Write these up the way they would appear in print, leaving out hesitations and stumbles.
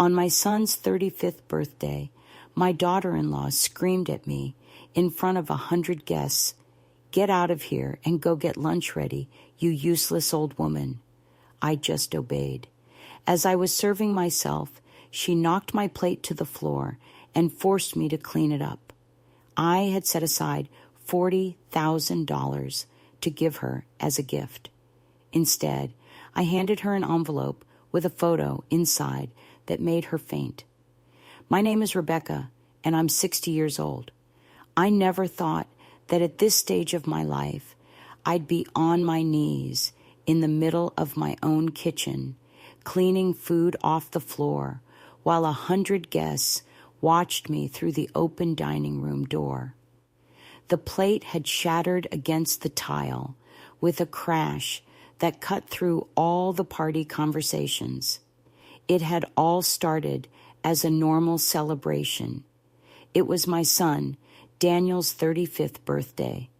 On my son's 35th birthday, my daughter-in-law screamed at me in front of 100 guests, "Get out of here and go get lunch ready, you useless old woman." I just obeyed. As I was serving myself, she knocked my plate to the floor and forced me to clean it up. I had set aside $40,000 to give her as a gift. Instead, I handed her an envelope with a photo inside that made her faint. "My name is Rebecca, and I'm 60 years old. I never thought that at this stage of my life, I'd be on my knees in the middle of my own kitchen, cleaning food off the floor, while 100 guests watched me through the open dining room door." The plate had shattered against the tile with a crash that cut through all the party conversations. It had all started as a normal celebration. It was my son, Daniel's 35th birthday,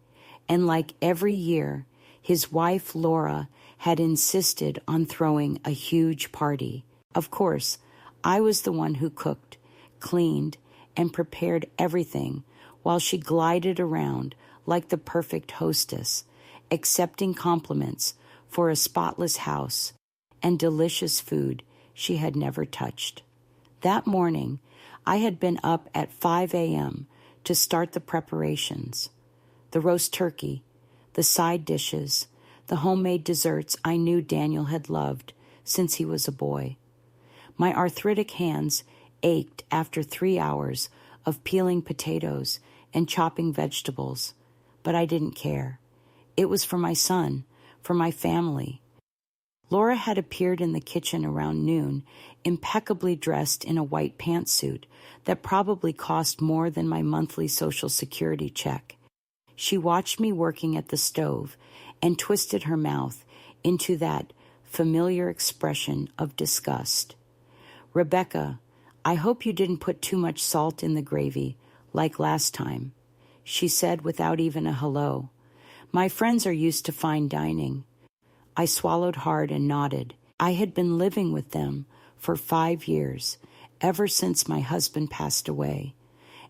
and like every year, his wife, Laura, had insisted on throwing a huge party. Of course, I was the one who cooked, cleaned, and prepared everything while she glided around like the perfect hostess, accepting compliments for a spotless house and delicious food she had never touched. That morning, I had been up at 5 a.m. to start the preparations. The roast turkey, the side dishes, the homemade desserts I knew Daniel had loved since he was a boy. My arthritic hands ached after 3 hours of peeling potatoes and chopping vegetables, but I didn't care. It was for my son, for my family. Laura had appeared in the kitchen around noon, impeccably dressed in a white pantsuit that probably cost more than my monthly Social Security check. She watched me working at the stove and twisted her mouth into that familiar expression of disgust. "Rebecca, I hope you didn't put too much salt in the gravy, like last time," she said without even a hello. "My friends are used to fine dining." I swallowed hard and nodded. I had been living with them for 5 years, ever since my husband passed away,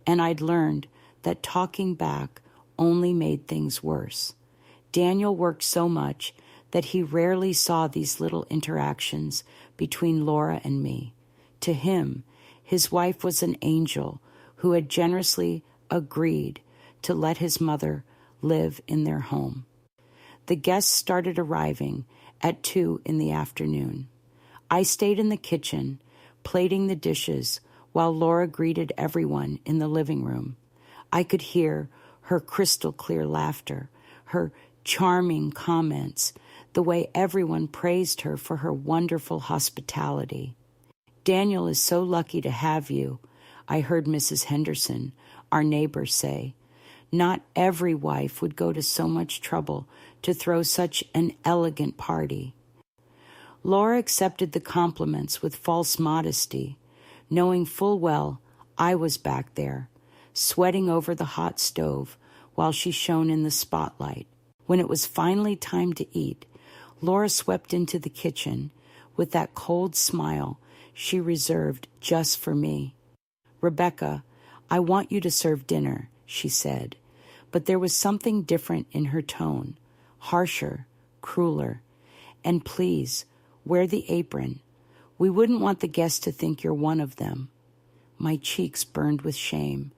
and I'd learned that talking back only made things worse. Daniel worked so much that he rarely saw these little interactions between Laura and me. To him, his wife was an angel who had generously agreed to let his mother live in their home. The guests started arriving at 2 in the afternoon. I stayed in the kitchen, plating the dishes, while Laura greeted everyone in the living room. I could hear her crystal-clear laughter, her charming comments, the way everyone praised her for her wonderful hospitality. "Daniel is so lucky to have you," I heard Mrs. Henderson, our neighbor, say. "Not every wife would go to so much trouble to throw such an elegant party." Laura accepted the compliments with false modesty, knowing full well I was back there, sweating over the hot stove while she shone in the spotlight. When it was finally time to eat, Laura swept into the kitchen with that cold smile she reserved just for me. "Rebecca, I want you to serve dinner," she said, but there was something different in her tone, harsher, crueler. "And please, wear the apron. We wouldn't want the guests to think you're one of them." My cheeks burned with shame.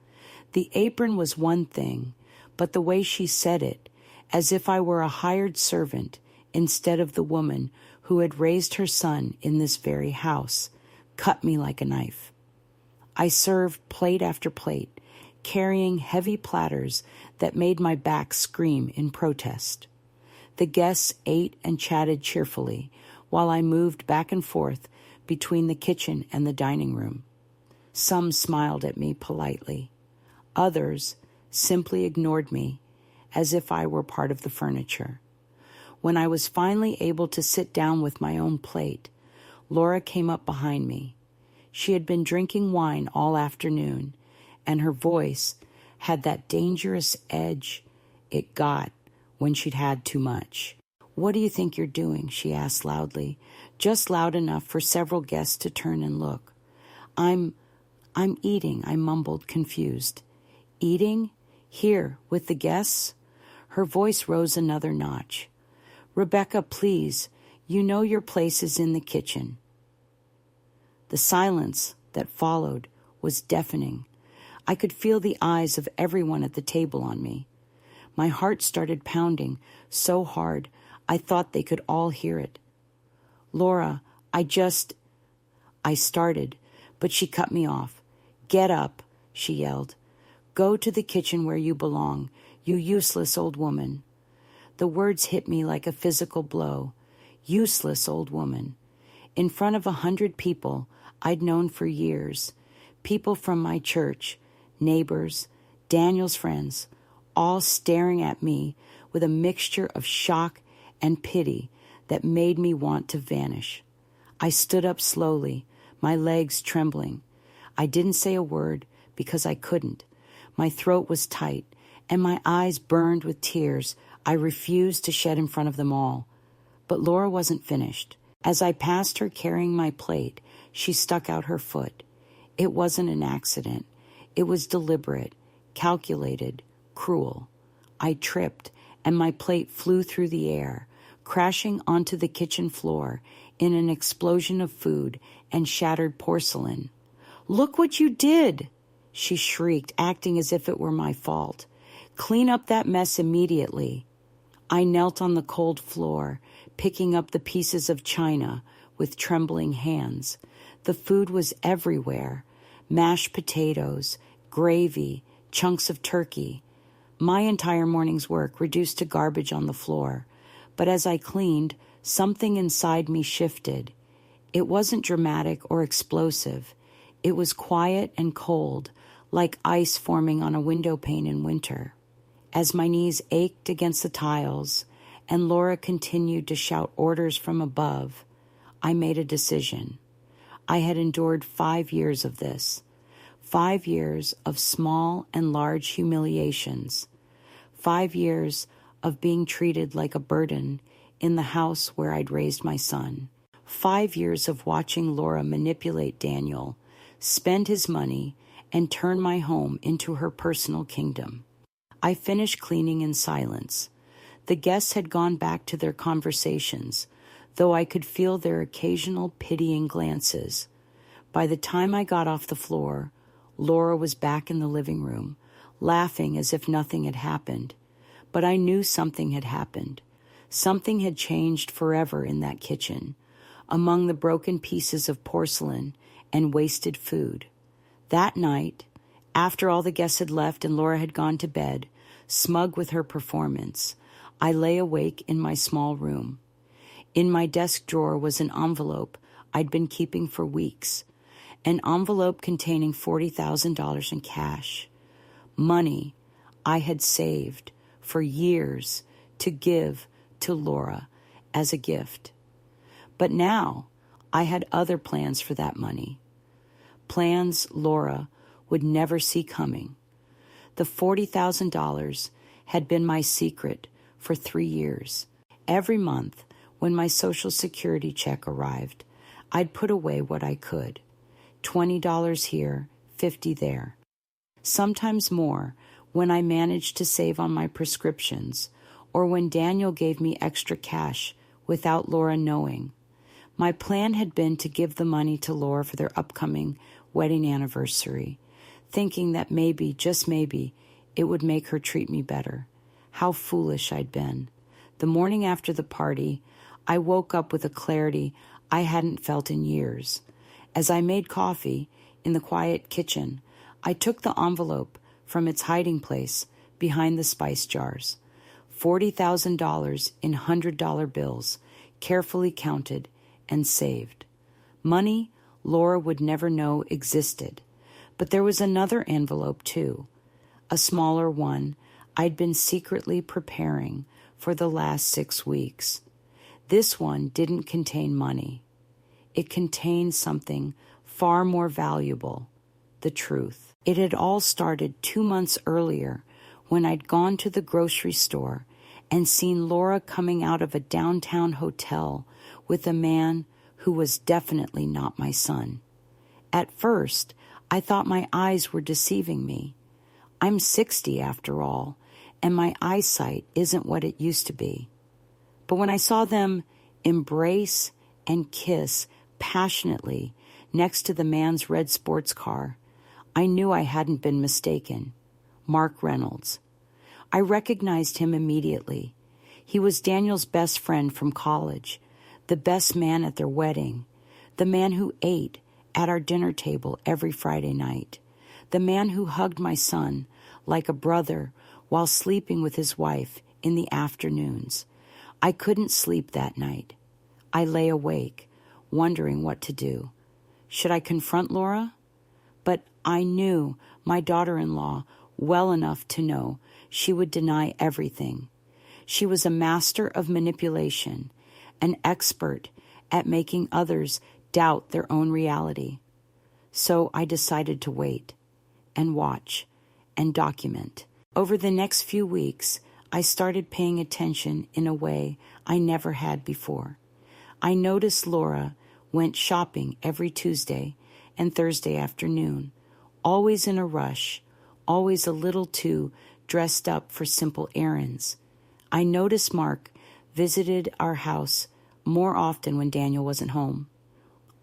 The apron was one thing, but the way she said it, as if I were a hired servant instead of the woman who had raised her son in this very house, cut me like a knife. I served plate after plate, carrying heavy platters that made my back scream in protest. The guests ate and chatted cheerfully while I moved back and forth between the kitchen and the dining room. Some smiled at me politely. Others simply ignored me as if I were part of the furniture. When I was finally able to sit down with my own plate, Laura came up behind me. She had been drinking wine all afternoon, and her voice had that dangerous edge it got when she'd had too much. "What do you think you're doing?" she asked loudly, just loud enough for several guests to turn and look. I'm eating, I mumbled, confused. Eating? Here, with the guests? Her voice rose another notch. Rebecca, please, you know your place is in the kitchen. The silence that followed was deafening. I could feel the eyes of everyone at the table on me. My heart started pounding so hard I thought they could all hear it. Laura, I started, but she cut me off. Get up, she yelled. Go to the kitchen where you belong, you useless old woman. The words hit me like a physical blow. Useless old woman. In front of 100 people I'd known for years. People from my church, neighbors, Daniel's friends, all staring at me with a mixture of shock and pity that made me want to vanish. I stood up slowly, my legs trembling. I didn't say a word because I couldn't. My throat was tight, and my eyes burned with tears I refused to shed in front of them all. But Laura wasn't finished. As I passed her carrying my plate, she stuck out her foot. It wasn't an accident. It was deliberate, calculated, cruel. I tripped, and my plate flew through the air, crashing onto the kitchen floor in an explosion of food and shattered porcelain. Look what you did, she shrieked, acting as if it were my fault. Clean up that mess immediately. I knelt on the cold floor, picking up the pieces of china with trembling hands. The food was everywhere. Mashed potatoes, gravy, chunks of turkey. My entire morning's work reduced to garbage on the floor. But as I cleaned, something inside me shifted. It wasn't dramatic or explosive. It was quiet and cold, like ice forming on a window pane in winter. As my knees ached against the tiles and Laura continued to shout orders from above, I made a decision. I had endured 5 years of this. 5 years of small and large humiliations. 5 years of being treated like a burden in the house where I'd raised my son. 5 years of watching Laura manipulate Daniel, spend his money, and turn my home into her personal kingdom. I finished cleaning in silence. The guests had gone back to their conversations, though I could feel their occasional pitying glances. By the time I got off the floor, Laura was back in the living room, laughing as if nothing had happened. But I knew something had happened. Something had changed forever in that kitchen, among the broken pieces of porcelain and wasted food. That night, after all the guests had left and Laura had gone to bed, smug with her performance, I lay awake in my small room. In my desk drawer was an envelope I'd been keeping for weeks, an envelope containing $40,000 in cash, money I had saved for years to give to Laura as a gift. But now I had other plans for that money, plans Laura would never see coming. The $40,000 had been my secret for 3 years. Every month, when my Social Security check arrived, I'd put away what I could. $20 here, $50 there. Sometimes more when I managed to save on my prescriptions, or when Daniel gave me extra cash without Laura knowing. My plan had been to give the money to Laura for their upcoming wedding anniversary, thinking that maybe, just maybe, it would make her treat me better. How foolish I'd been. The morning after the party, I woke up with a clarity I hadn't felt in years. As I made coffee in the quiet kitchen, I took the envelope from its hiding place behind the spice jars. $40,000 in $100 bills, carefully counted and saved. Money Laura would never know existed. But there was another envelope, too, a smaller one I'd been secretly preparing for the last 6 weeks. This one didn't contain money. It contained something far more valuable, the truth. It had all started 2 months earlier when I'd gone to the grocery store and seen Laura coming out of a downtown hotel with a man who was definitely not my son. At first, I thought my eyes were deceiving me. I'm 60 after all, and my eyesight isn't what it used to be. But when I saw them embrace and kiss passionately next to the man's red sports car, I knew I hadn't been mistaken. Mark Reynolds. I recognized him immediately. He was Daniel's best friend from college, the best man at their wedding, the man who ate at our dinner table every Friday night, the man who hugged my son like a brother while sleeping with his wife in the afternoons. I couldn't sleep that night. I lay awake, wondering what to do. Should I confront Laura? But I knew my daughter-in-law well enough to know she would deny everything. She was a master of manipulation, an expert at making others doubt their own reality. So I decided to wait and watch and document. Over the next few weeks, I started paying attention in a way I never had before. I noticed Laura went shopping every Tuesday and Thursday afternoon, always in a rush, always a little too dressed up for simple errands. I noticed Mark visited our house more often when Daniel wasn't home,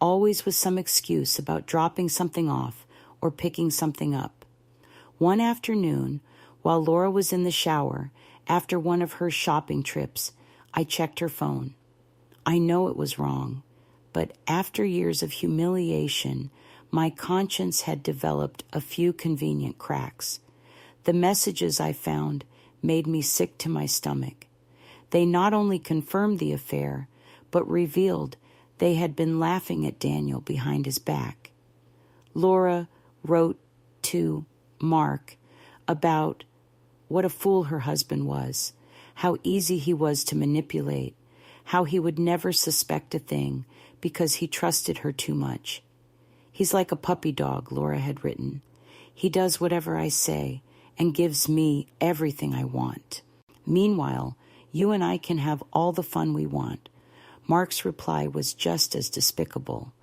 always with some excuse about dropping something off or picking something up. One afternoon, while Laura was in the shower after one of her shopping trips, I checked her phone. I know it was wrong, but after years of humiliation, my conscience had developed a few convenient cracks. The messages I found made me sick to my stomach. They not only confirmed the affair, but revealed they had been laughing at Daniel behind his back. Laura wrote to Mark about what a fool her husband was, how easy he was to manipulate, how he would never suspect a thing because he trusted her too much. He's like a puppy dog, Laura had written. He does whatever I say and gives me everything I want. Meanwhile, you and I can have all the fun we want. Mark's reply was just as despicable.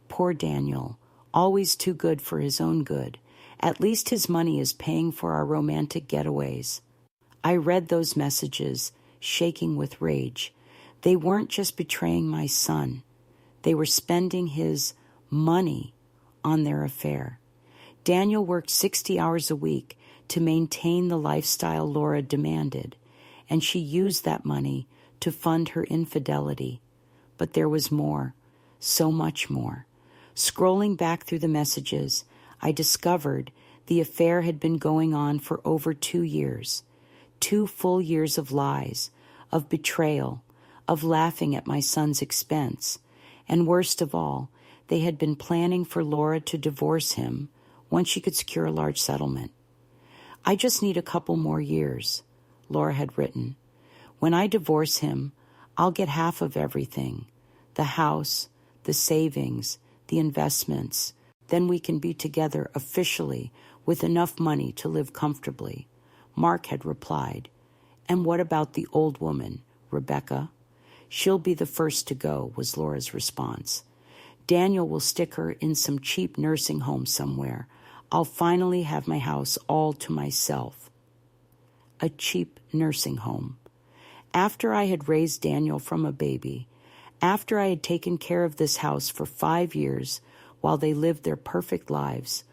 Poor Daniel, always too good for his own good. At least his money is paying for our romantic getaways. I read those messages, shaking with rage. They weren't just betraying my son. They were spending his money on their affair. Daniel worked 60 hours a week to maintain the lifestyle Laura demanded, and she used that money to fund her infidelity. But there was more, so much more. Scrolling back through the messages, I discovered the affair had been going on for over 2 years. 2 full years of lies, of betrayal, of laughing at my son's expense. And worst of all, they had been planning for Laura to divorce him once she could secure a large settlement. I just need a couple more years, Laura had written. When I divorce him, I'll get half of everything, the house, the savings, the investments. Then we can be together officially with enough money to live comfortably. Mark had replied. And what about the old woman, Rebecca? She'll be the first to go, was Laura's response. Daniel will stick her in some cheap nursing home somewhere. I'll finally have my house all to myself. A cheap nursing home. After I had raised Daniel from a baby, after I had taken care of this house for 5 years while they lived their perfect lives,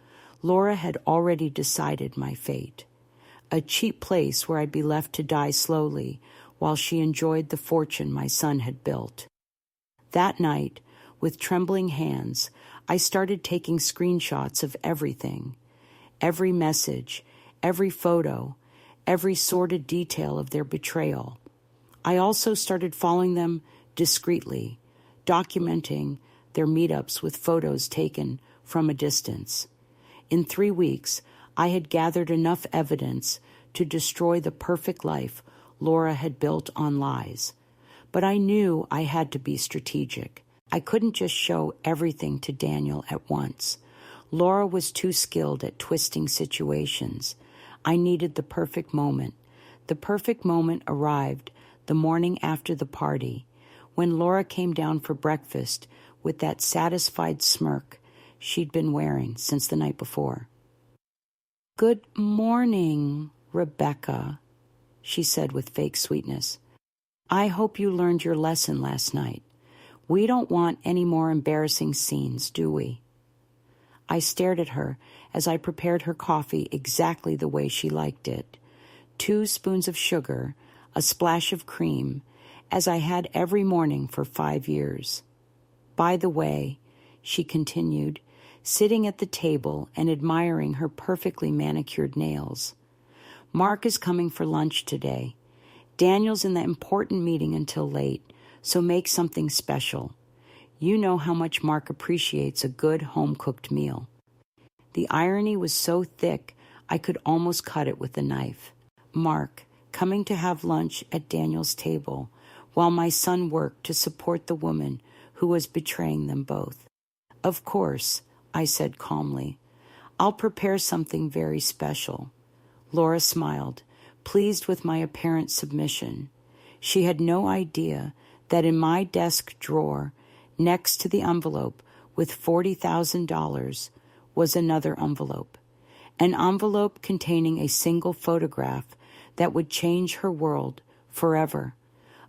Laura had already decided my fate. A cheap place where I'd be left to die slowly while she enjoyed the fortune my son had built. That night, with trembling hands, I started taking screenshots of everything, every message, every photo, every sordid detail of their betrayal. I also started following them discreetly, documenting their meetups with photos taken from a distance. In 3 weeks, I had gathered enough evidence to destroy the perfect life Laura had built on lies. But I knew I had to be strategic. I couldn't just show everything to Daniel at once. Laura was too skilled at twisting situations. I needed the perfect moment. The perfect moment arrived the morning after the party, when Laura came down for breakfast with that satisfied smirk she'd been wearing since the night before. "Good morning, Rebecca," she said with fake sweetness. "I hope you learned your lesson last night. We don't want any more embarrassing scenes, do we?" I stared at her as I prepared her coffee exactly the way she liked it. 2 spoons of sugar, a splash of cream, as I had every morning for 5 years. "By the way," she continued, sitting at the table and admiring her perfectly manicured nails, "Mark is coming for lunch today. Daniel's in the important meeting until late, so make something special. You know how much Mark appreciates a good home-cooked meal." The irony was so thick I could almost cut it with a knife. Mark coming to have lunch at Daniel's table while my son worked to support the woman who was betraying them both. "Of course," I said calmly. "I'll prepare something very special." Laura smiled, pleased with my apparent submission. She had no idea that in my desk drawer, next to the envelope with $40,000, was another envelope. An envelope containing a single photograph that would change her world forever.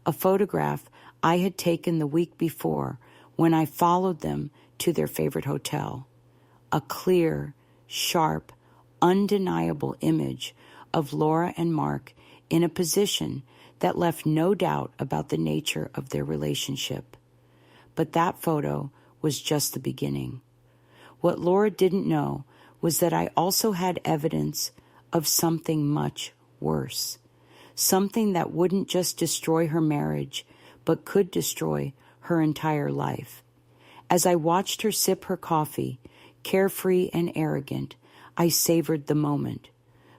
A photograph I had taken the week before when I followed them to their favorite hotel. A clear, sharp, undeniable image of Laura and Mark in a position that left no doubt about the nature of their relationship. But that photo was just the beginning. What Laura didn't know was that I also had evidence of something much worse, something that wouldn't just destroy her marriage, but could destroy her entire life. As I watched her sip her coffee, carefree and arrogant, I savored the moment.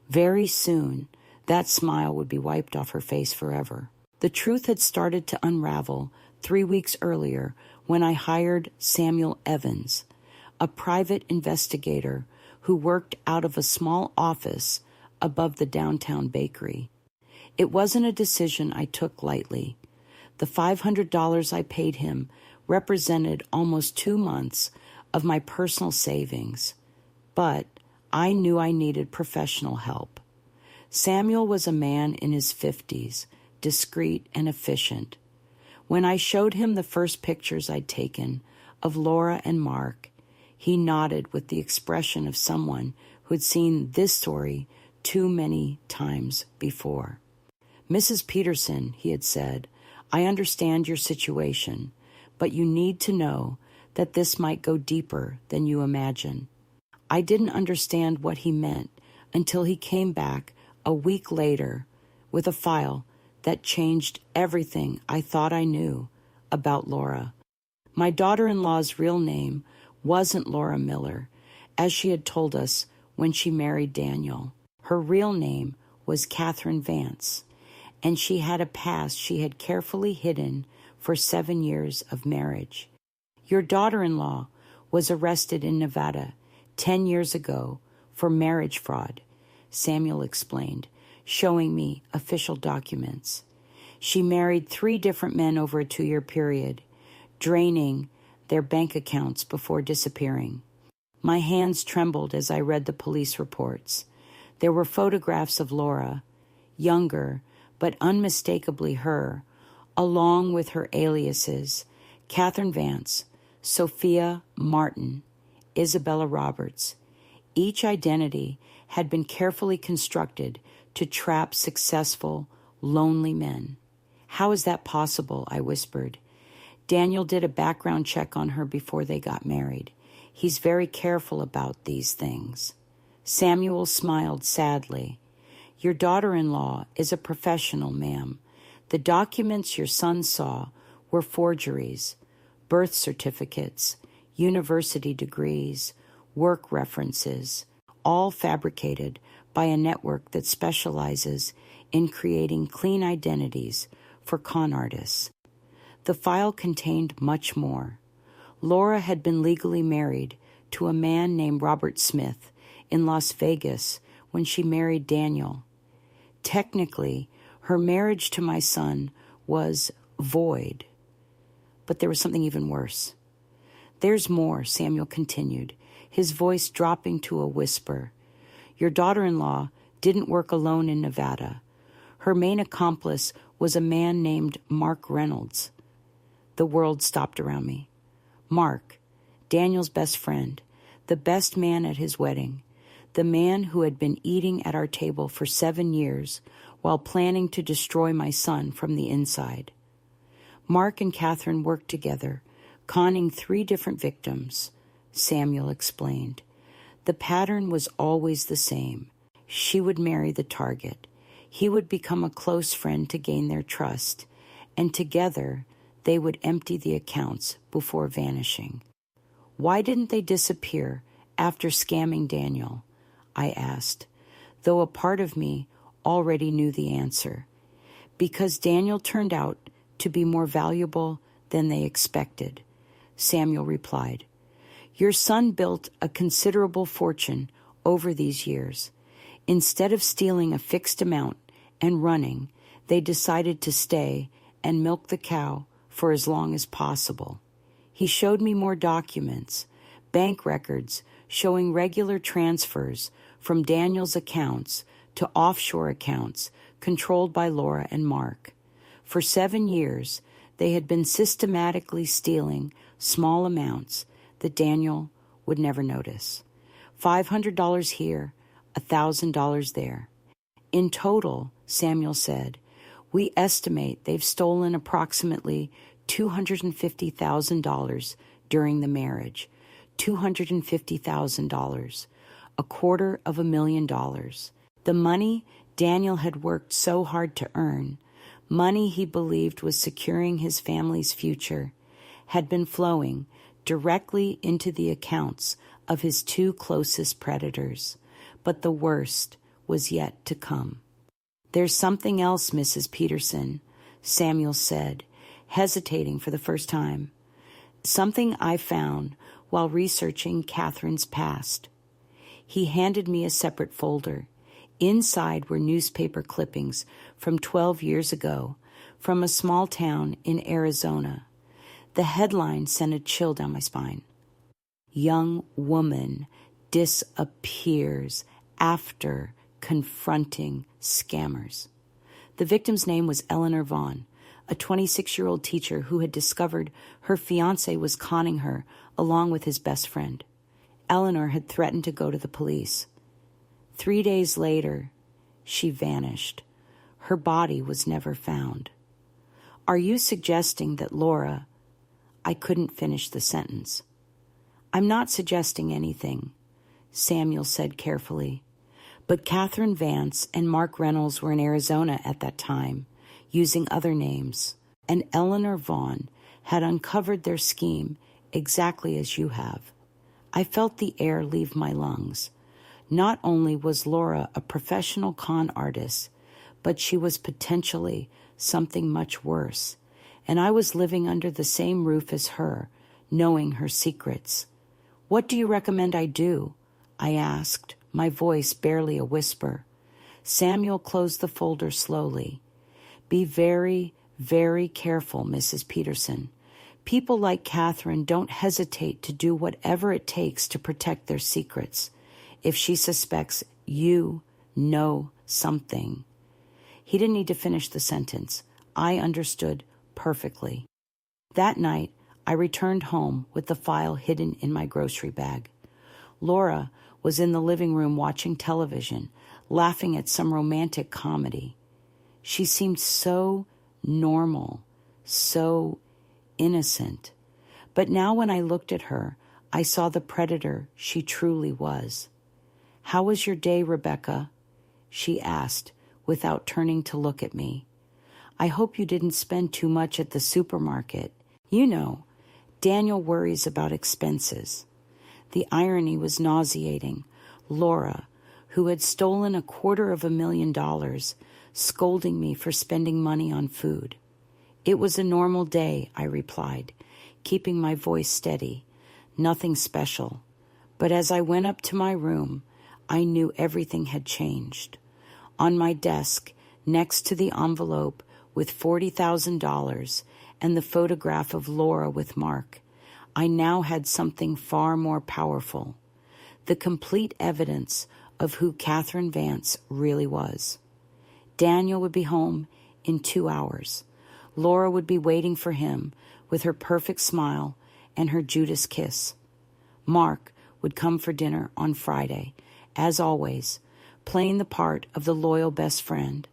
Very soon, that smile would be wiped off her face forever. The truth had started to unravel 3 weeks earlier when I hired Samuel Evans, a private investigator who worked out of a small office above the downtown bakery. It wasn't a decision I took lightly. The $500 I paid him represented almost 2 months of my personal savings, but I knew I needed professional help. Samuel was a man in his 50s, discreet and efficient. When I showed him the first pictures I'd taken of Laura and Mark, he nodded with the expression of someone who had seen this story too many times before. "Mrs. Peterson," he had said, "I understand your situation, but you need to know that this might go deeper than you imagine." I didn't understand what he meant until he came back a week later with a file that changed everything I thought I knew about Laura. My daughter-in-law's real name wasn't Laura Miller, as she had told us when she married Daniel. Her real name was Catherine Vance, and she had a past she had carefully hidden for 7 years of marriage. "Your daughter-in-law was arrested in Nevada 10 years ago for marriage fraud," Samuel explained, showing me official documents. "She married 3 different men over a 2-year period, draining their bank accounts before disappearing." My hands trembled as I read the police reports. There were photographs of Laura, younger but unmistakably her, along with her aliases, Catherine Vance, Sophia Martin, Isabella Roberts. Each identity had been carefully constructed to trap successful, lonely men. "How is that possible?" I whispered. "Daniel did a background check on her before they got married. He's very careful about these things." Samuel smiled sadly. "Your daughter-in-law is a professional, ma'am. The documents your son saw were forgeries, birth certificates, university degrees, work references, all fabricated by a network that specializes in creating clean identities for con artists." The file contained much more. Laura had been legally married to a man named Robert Smith in Las Vegas when she married Daniel. Technically, her marriage to my son was void. But there was something even worse. "There's more," Samuel continued, his voice dropping to a whisper. Your daughter-in-law didn't work alone in Nevada. Her main accomplice was a man named Mark Reynolds. The world stopped around me. Mark, Daniel's best friend, the best man at his wedding, the man who had been eating at our table for 7 years while planning to destroy my son from the inside. Mark and Catherine worked together, conning 3 different victims, Samuel explained. The pattern was always the same. She would marry the target. He would become a close friend to gain their trust, and together they would empty the accounts before vanishing. Why didn't they disappear after scamming Daniel? I asked, though a part of me already knew the answer. Because Daniel turned out to be more valuable than they expected, Samuel replied. Your son built a considerable fortune over these years. Instead of stealing a fixed amount and running, they decided to stay and milk the cow for as long as possible. He showed me more documents, bank records showing regular transfers from Daniel's accounts to offshore accounts controlled by Laura and Mark. For 7 years, they had been systematically stealing small amounts that Daniel would never notice. $500 here, $1,000 there. In total, Samuel said, we estimate they've stolen approximately $250,000 during the marriage. $250,000, $250,000. The money Daniel had worked so hard to earn, money he believed was securing his family's future, had been flowing directly into the accounts of his 2 closest predators. But the worst was yet to come. There's something else, Mrs. Peterson, Samuel said, hesitating for the first time. Something I found while researching Catherine's past. He handed me a separate folder. Inside were newspaper clippings from 12 years ago, from a small town in Arizona. The headline sent a chill down my spine. Young woman disappears after confronting scammers. The victim's name was Eleanor Vaughn, a 26-year-old teacher who had discovered her fiancé was conning her along with his best friend. Eleanor had threatened to go to the police. 3 days later, she vanished. Her body was never found. Are you suggesting that Laura... I couldn't finish the sentence. I'm not suggesting anything, Samuel said carefully. But Catherine Vance and Mark Reynolds were in Arizona at that time, using other names, and Eleanor Vaughn had uncovered their scheme exactly as you have. I felt the air leave my lungs. Not only was Laura a professional con artist, but she was potentially something much worse, and I was living under the same roof as her, knowing her secrets. What do you recommend I do? I asked, my voice barely a whisper. Samuel closed the folder slowly. Be very, very careful, Mrs. Peterson. People like Catherine don't hesitate to do whatever it takes to protect their secrets. If she suspects you know something. He didn't need to finish the sentence. I understood perfectly. That night, I returned home with the file hidden in my grocery bag. Laura was in the living room watching television, laughing at some romantic comedy. She seemed so normal, so innocent. But now when I looked at her, I saw the predator she truly was. How was your day, Rebecca? She asked, without turning to look at me. I hope you didn't spend too much at the supermarket. You know, Daniel worries about expenses. The irony was nauseating. Laura, who had stolen $250,000, scolding me for spending money on food. It was a normal day, I replied, keeping my voice steady. Nothing special. But as I went up to my room, I knew everything had changed. On my desk, next to the envelope with $40,000 and the photograph of Laura with Mark, I now had something far more powerful. the complete evidence of who Catherine Vance really was. Daniel would be home in 2 hours. Laura would be waiting for him with her perfect smile and her Judas kiss. Mark would come for dinner on Friday, as always, playing the part of the loyal best friend,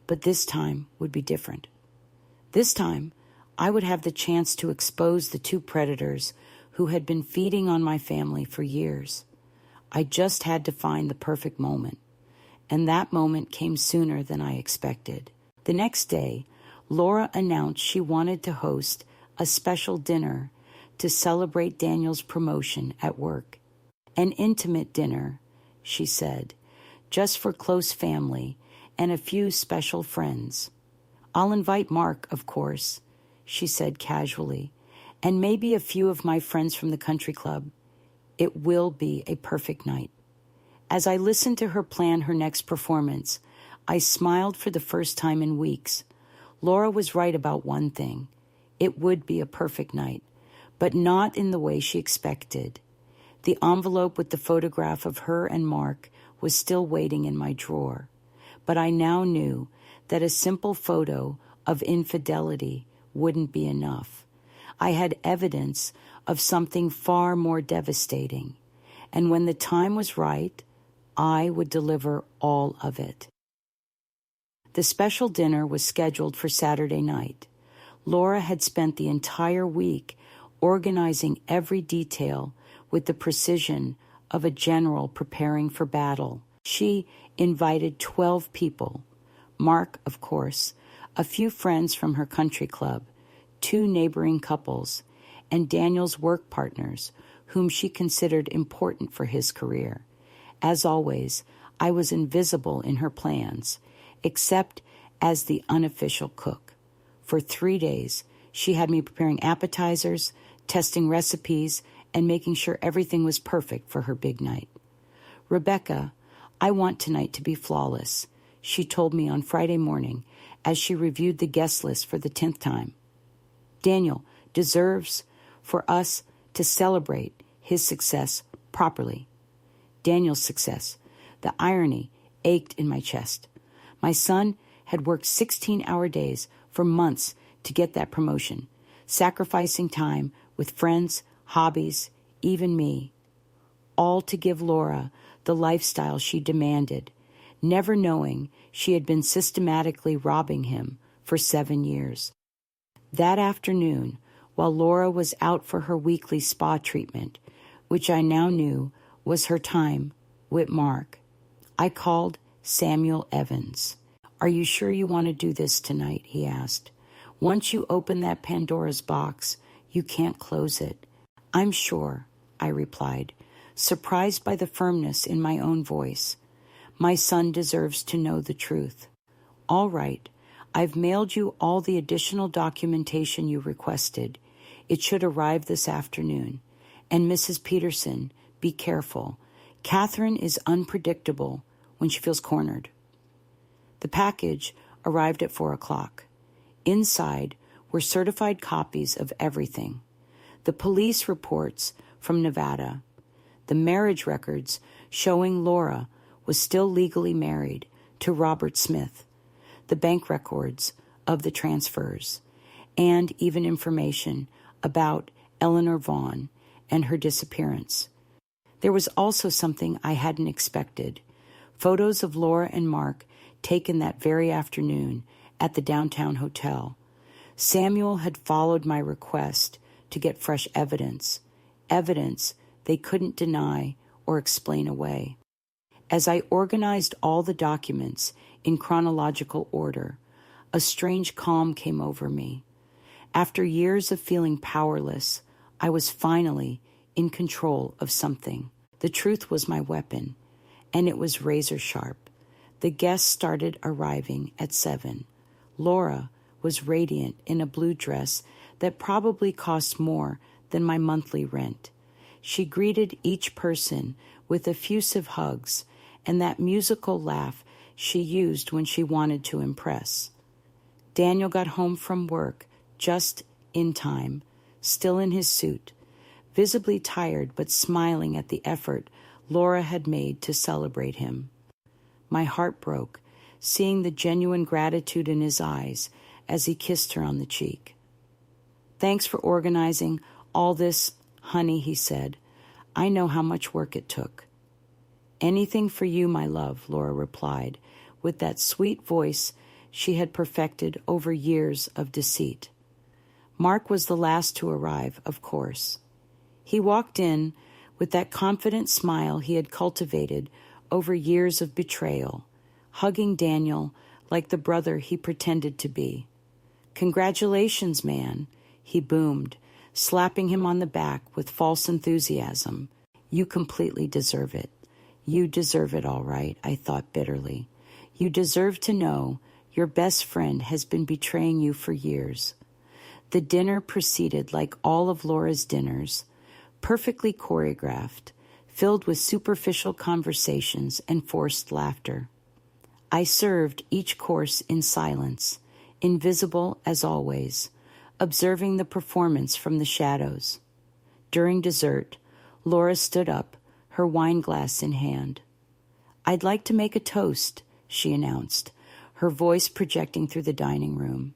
but this time would be different. This time, I would have the chance to expose the two predators who had been feeding on my family for years. I just had to find the perfect moment, and that moment came sooner than I expected. The next day, Laura announced she wanted to host a special dinner to celebrate Daniel's promotion at work. An intimate dinner, she said, just for close family and a few special friends. I'll invite Mark, of course, she said casually, and maybe a few of my friends from the country club. It will be a perfect night. As I listened to her plan her next performance, I smiled for the first time in weeks. Laura was right about one thing. It would be a perfect night, but not in the way she expected. The envelope with the photograph of her and Mark was still waiting in my drawer, but I now knew that a simple photo of infidelity wouldn't be enough. I had evidence of something far more devastating, and when the time was right, I would deliver all of it. The special dinner was scheduled for Saturday night. Laura had spent the entire week organizing every detail with the precision of a general preparing for battle. She invited 12 people. Mark, of course, a few friends from her country club, 2 neighboring couples, and Daniel's work partners, whom she considered important for his career. As always, I was invisible in her plans, except as the unofficial cook. For 3 days, she had me preparing appetizers, testing recipes, and making sure everything was perfect for her big night. "Rebecca, I want tonight to be flawless," she told me on Friday morning as she reviewed the guest list for the 10th time. "Daniel deserves for us to celebrate his success properly." Daniel's success. The irony ached in my chest. My son had worked 16-hour days for months to get that promotion, sacrificing time with friends, hobbies, even me, all to give Laura the lifestyle she demanded, never knowing she had been systematically robbing him for 7 years. That afternoon, while Laura was out for her weekly spa treatment, which I now knew was her time with Mark, I called Samuel Evans. "Are you sure you want to do this tonight?" he asked. "Once you open that Pandora's box, you can't close it." "I'm sure," I replied, surprised by the firmness in my own voice. "My son deserves to know the truth." "All right. I've mailed you all the additional documentation you requested. It should arrive this afternoon. And Mrs. Peterson, be careful. Catherine is unpredictable when she feels cornered." The package arrived at 4 o'clock. Inside were certified copies of everything: the police reports from Nevada, the marriage records showing Laura was still legally married to Robert Smith, the bank records of the transfers, and even information about Eleanor Vaughn and her disappearance. There was also something I hadn't expected: photos of Laura and Mark taken that very afternoon at the downtown hotel. Samuel had followed my request to get fresh evidence they couldn't deny or explain away. As I organized all the documents in chronological order, a strange calm came over me. After years of feeling powerless, I was finally in control of something. The truth was my weapon, and it was razor sharp. The guests started arriving at 7. Laura was radiant in a blue dress that probably cost more than my monthly rent. She greeted each person with effusive hugs and that musical laugh she used when she wanted to impress. Daniel got home from work just in time, still in his suit, visibly tired but smiling at the effort Laura had made to celebrate him. My heart broke, seeing the genuine gratitude in his eyes as he kissed her on the cheek. "Thanks for organizing all this, honey," he said. "I know how much work it took." "Anything for you, my love," Laura replied, with that sweet voice she had perfected over years of deceit. Mark was the last to arrive, of course. He walked in with that confident smile he had cultivated over years of betrayal, hugging Daniel like the brother he pretended to be. "Congratulations, man," he boomed, slapping him on the back with false enthusiasm. "You completely deserve it. You deserve it all right," I thought bitterly. "You deserve to know your best friend has been betraying you for years." The dinner proceeded like all of Laura's dinners, perfectly choreographed, filled with superficial conversations and forced laughter. I served each course in silence, invisible as always, observing the performance from the shadows. During dessert, Laura stood up, her wine glass in hand. "I'd like to make a toast," she announced, her voice projecting through the dining room.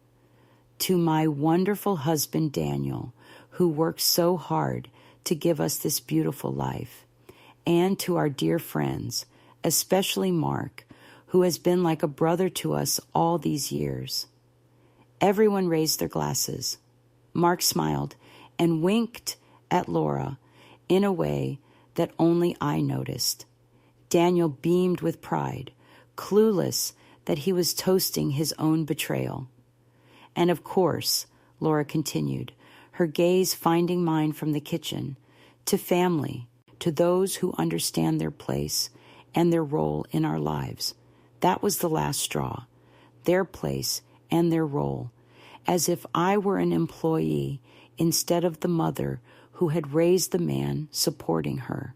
"To my wonderful husband, Daniel, who worked so hard to give us this beautiful life, and to our dear friends, especially Mark, who has been like a brother to us all these years." Everyone raised their glasses. Mark smiled and winked at Laura in a way that only I noticed. Daniel beamed with pride, clueless that he was toasting his own betrayal. "And of course," Laura continued, her gaze finding mine from the kitchen, "to family, to those who understand their place and their role in our lives." That was the last straw, their place and their role, as if I were an employee instead of the mother who had raised the man supporting her.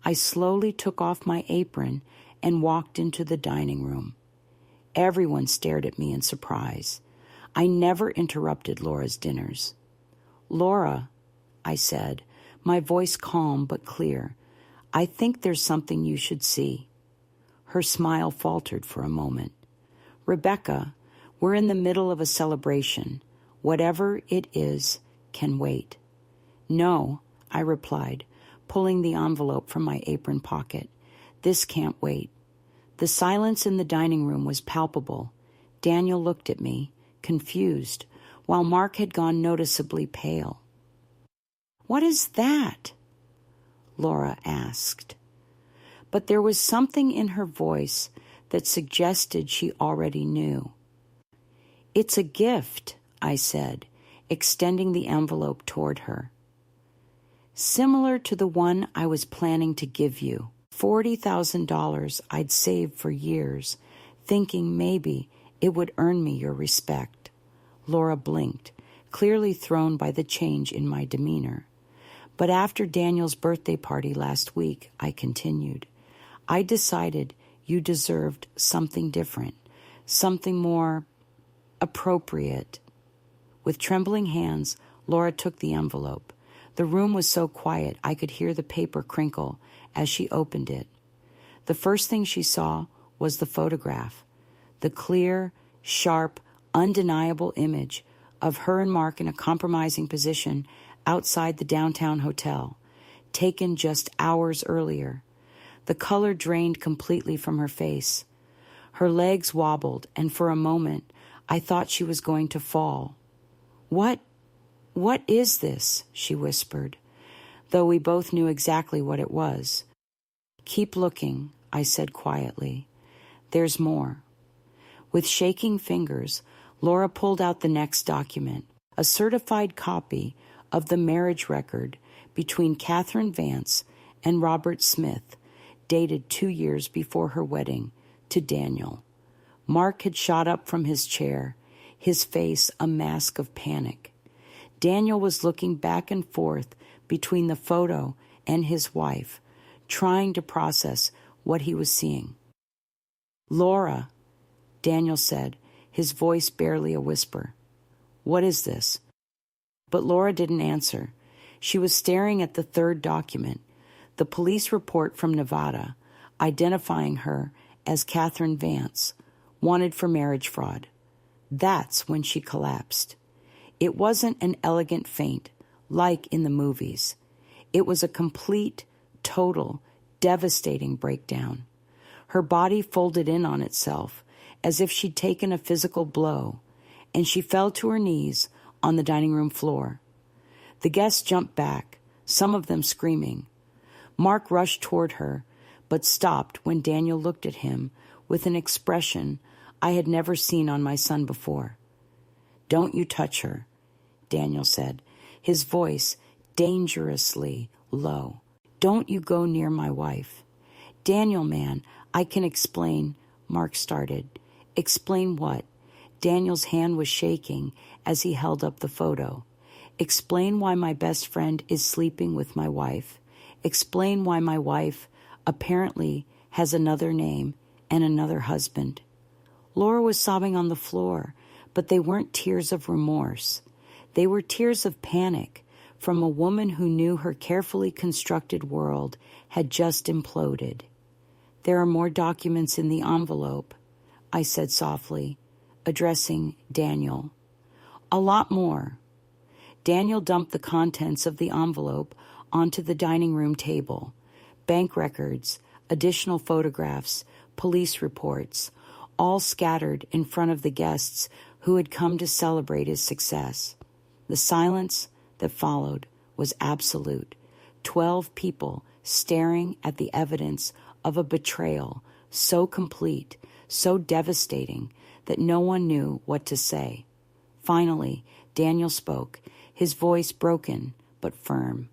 I slowly took off my apron and walked into the dining room. Everyone stared at me in surprise. I never interrupted Laura's dinners. "Laura," I said, my voice calm but clear, "I think there's something you should see." Her smile faltered for a moment. "Rebecca, we're in the middle of a celebration. Whatever it is can wait." "No," I replied, pulling the envelope from my apron pocket. "This can't wait." The silence in the dining room was palpable. Daniel looked at me, confused, while Mark had gone noticeably pale. "What is that?" Laura asked. But there was something in her voice that suggested she already knew. "It's a gift," I said, extending the envelope toward her. "Similar to the one I was planning to give you. $40,000 I'd saved for years, thinking maybe it would earn me your respect." Laura blinked, clearly thrown by the change in my demeanor. "But after Daniel's birthday party last week," I continued, "I decided you deserved something different, something more appropriate." With trembling hands, Laura took the envelope. The room was so quiet I could hear the paper crinkle as she opened it. The first thing she saw was the photograph, the clear, sharp, undeniable image of her and Mark in a compromising position outside the downtown hotel, taken just hours earlier. The color drained completely from her face. Her legs wobbled, and for a moment I thought she was going to fall. What is this?" she whispered, though we both knew exactly what it was. "Keep looking," I said quietly. "There's more." With shaking fingers, Laura pulled out the next document, a certified copy of the marriage record between Catherine Vance and Robert Smith, dated 2 years before her wedding to Daniel. Mark had shot up from his chair, his face a mask of panic. Daniel was looking back and forth between the photo and his wife, trying to process what he was seeing. "Laura," Daniel said, his voice barely a whisper. "What is this?" But Laura didn't answer. She was staring at the third document, The police report from Nevada, identifying her as Catherine Vance, wanted for marriage fraud. That's when she collapsed. It wasn't an elegant faint, like in the movies. It was a complete, total, devastating breakdown. Her body folded in on itself, as if she'd taken a physical blow, and she fell to her knees on the dining room floor. The guests jumped back, some of them screaming. Mark rushed toward her, but stopped when Daniel looked at him with an expression I had never seen on my son before. "Don't you touch her," Daniel said, his voice dangerously low. "Don't you go near my wife." "Daniel, man, I can explain," Mark started. "Explain what?" Daniel's hand was shaking as he held up the photo. "Explain why my best friend is sleeping with my wife. Explain why my wife apparently has another name and another husband." Laura was sobbing on the floor, but they weren't tears of remorse. They were tears of panic from a woman who knew her carefully constructed world had just imploded. "There are more documents in the envelope," I said softly, addressing Daniel. "A lot more." Daniel dumped the contents of the envelope onto the dining room table. Bank records, additional photographs, police reports, all scattered in front of the guests who had come to celebrate his success. The silence that followed was absolute. 12 people staring at the evidence of a betrayal so complete, so devastating, that no one knew what to say. Finally, Daniel spoke, his voice broken but firm.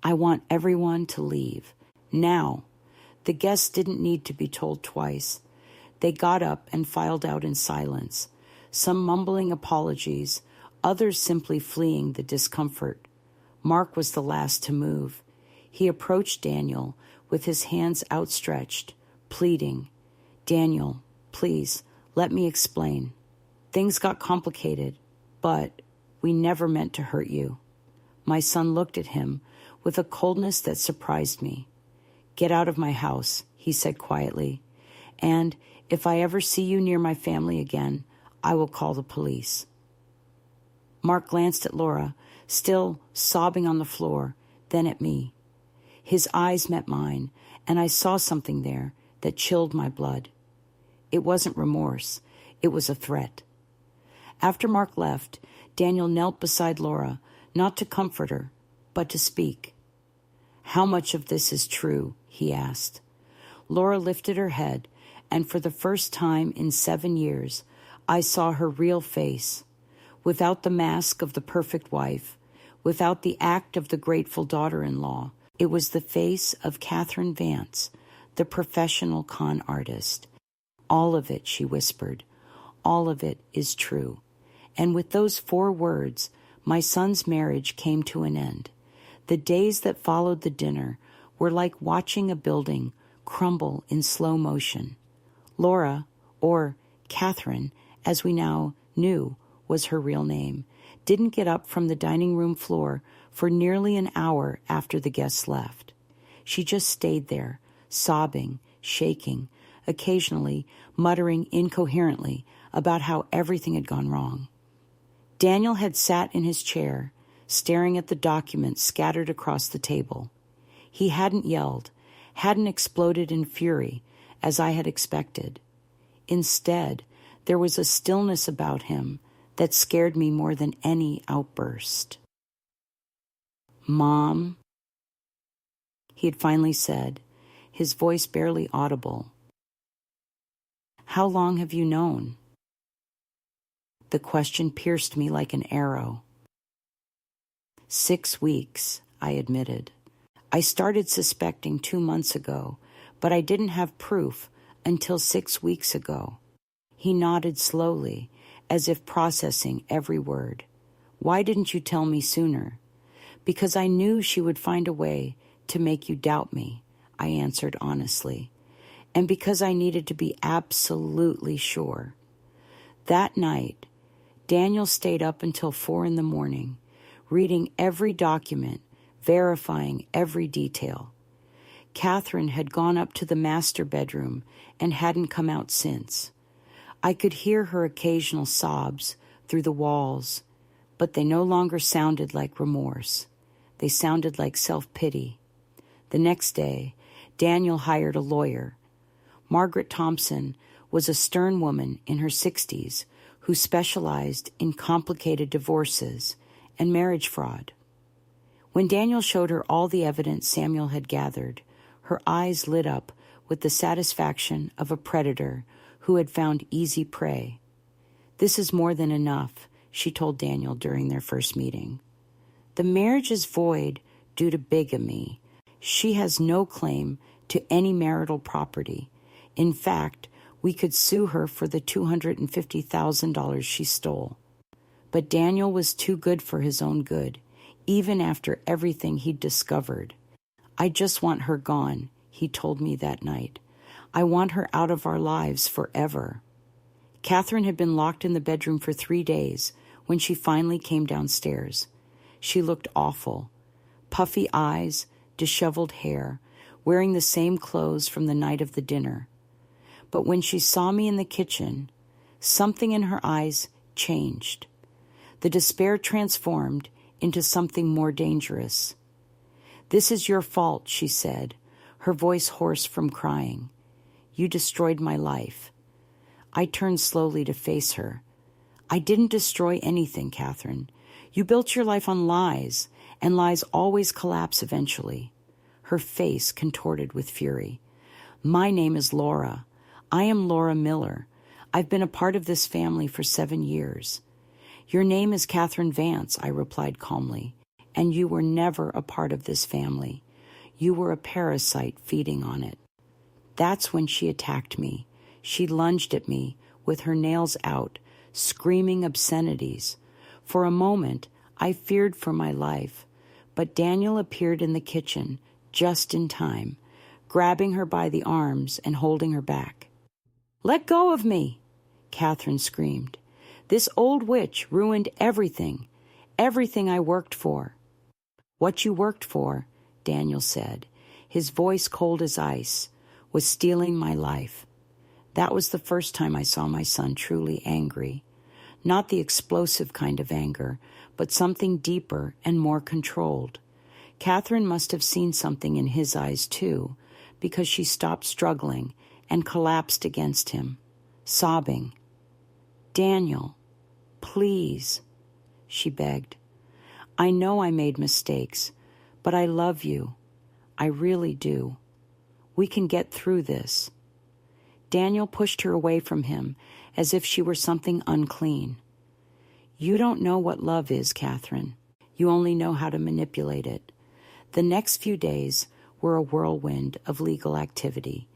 "I want everyone to leave. Now." The guests didn't need to be told twice. They got up and filed out in silence, some mumbling apologies, others simply fleeing the discomfort. Mark was the last to move. He approached Daniel with his hands outstretched, pleading, "Daniel, please, let me explain. Things got complicated, but we never meant to hurt you." My son looked at him with a coldness that surprised me. "Get out of my house," he said quietly, "and if I ever see you near my family again, I will call the police." Mark glanced at Laura, still sobbing on the floor, then at me. His eyes met mine, and I saw something there that chilled my blood. It wasn't remorse. It was a threat. After Mark left, Daniel knelt beside Laura, not to comfort her, but to speak. "How much of this is true?" he asked. Laura lifted her head, and for the first time in 7 years, I saw her real face. Without the mask of the perfect wife, without the act of the grateful daughter-in-law, it was the face of Catherine Vance, the professional con artist. "All of it," she whispered. "All of it is true." And with those 4 words, my son's marriage came to an end. The days that followed the dinner were like watching a building crumble in slow motion. Laura, or Catherine, as we now knew was her real name, didn't get up from the dining room floor for nearly an hour after the guests left. She just stayed there, sobbing, shaking, occasionally muttering incoherently about how everything had gone wrong. Daniel had sat in his chair, staring at the documents scattered across the table. He hadn't yelled, hadn't exploded in fury, as I had expected. Instead, there was a stillness about him that scared me more than any outburst. "Mom," he had finally said, his voice barely audible. "How long have you known?" The question pierced me like an arrow. 6 weeks, I admitted. I started suspecting 2 months ago, but I didn't have proof until 6 weeks ago. He nodded slowly, as if processing every word. "Why didn't you tell me sooner?" "Because I knew she would find a way to make you doubt me," I answered honestly, "and because I needed to be absolutely sure." That night, Daniel stayed up until 4 a.m, reading every document, verifying every detail. Catherine had gone up to the master bedroom and hadn't come out since. I could hear her occasional sobs through the walls, but they no longer sounded like remorse. They sounded like self-pity. The next day, Daniel hired a lawyer. Margaret Thompson was a stern woman in her 60s who specialized in complicated divorces and marriage fraud. When Daniel showed her all the evidence Samuel had gathered, her eyes lit up with the satisfaction of a predator who had found easy prey. "This is more than enough," she told Daniel during their first meeting. "The marriage is void due to bigamy. She has no claim to any marital property. In fact, we could sue her for the $250,000 she stole." But Daniel was too good for his own good, even after everything he'd discovered. "I just want her gone," he told me that night. "I want her out of our lives forever." Catherine had been locked in the bedroom for 3 days when she finally came downstairs. She looked awful. Puffy eyes, disheveled hair, wearing the same clothes from the night of the dinner. But when she saw me in the kitchen, something in her eyes changed. The despair transformed into something more dangerous. "This is your fault," she said, her voice hoarse from crying. "You destroyed my life." I turned slowly to face her. "I didn't destroy anything, Catherine. You built your life on lies, and lies always collapse eventually." Her face contorted with fury. "My name is Laura. I am Laura Miller. I've been a part of this family for 7 years. Your name is Catherine Vance," I replied calmly, "and you were never a part of this family. You were a parasite feeding on it." That's when she attacked me. She lunged at me with her nails out, screaming obscenities. For a moment, I feared for my life, but Daniel appeared in the kitchen just in time, grabbing her by the arms and holding her back. "Let go of me!" Catherine screamed. "This old witch ruined everything I worked for." "What you worked for," Daniel said, his voice cold as ice, "was stealing my life." That was the first time I saw my son truly angry. Not the explosive kind of anger, but something deeper and more controlled. Catherine must have seen something in his eyes too, because she stopped struggling and collapsed against him, sobbing. "Daniel, please," she begged. "I know I made mistakes, but I love you. I really do. We can get through this." Daniel pushed her away from him as if she were something unclean. "You don't know what love is, Catherine. You only know how to manipulate it." The next few days were a whirlwind of legal activity.